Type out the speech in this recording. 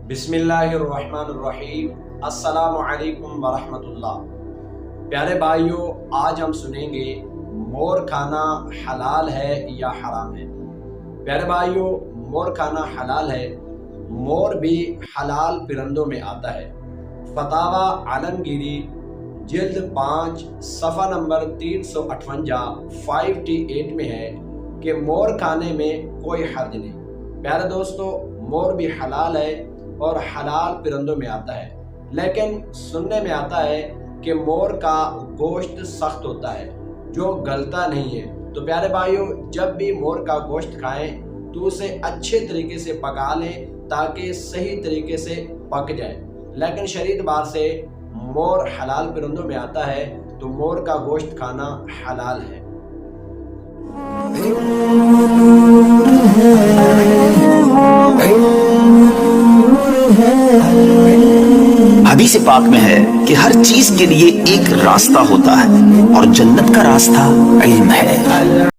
बिस्मिल्लाहिर्रहमानिर्रहीम। अस्सलामु अलैकुम वरहमतुल्लाह। प्यारे भाइयों, आज हम सुनेंगे मोर खाना हलाल है या हराम है। प्यारे भाइयों, मोर खाना हलाल है। मोर भी हलाल परिंदों में आता है। फतावा आलमगीरी जिल्द 5 सफ़ा नंबर 358 5T8 में है कि मोर खाने में कोई हर्ज नहीं। प्यारे दोस्तों, मोर भी हलाल है और हलाल परिंदों में आता है, लेकिन सुनने में आता है कि मोर का गोश्त सख्त होता है जो गलता नहीं है। तो प्यारे भाइयों, जब भी मोर का गोश्त खाएं तो उसे अच्छे तरीके से पका लें ताकि सही तरीके से पक जाए। लेकिन शरीयत बार से मोर हलाल परिंदों में आता है तो मोर का गोश्त खाना हलाल है। हदीस पाक में है कि हर चीज के लिए एक रास्ता होता है और जन्नत का रास्ता इल्म है।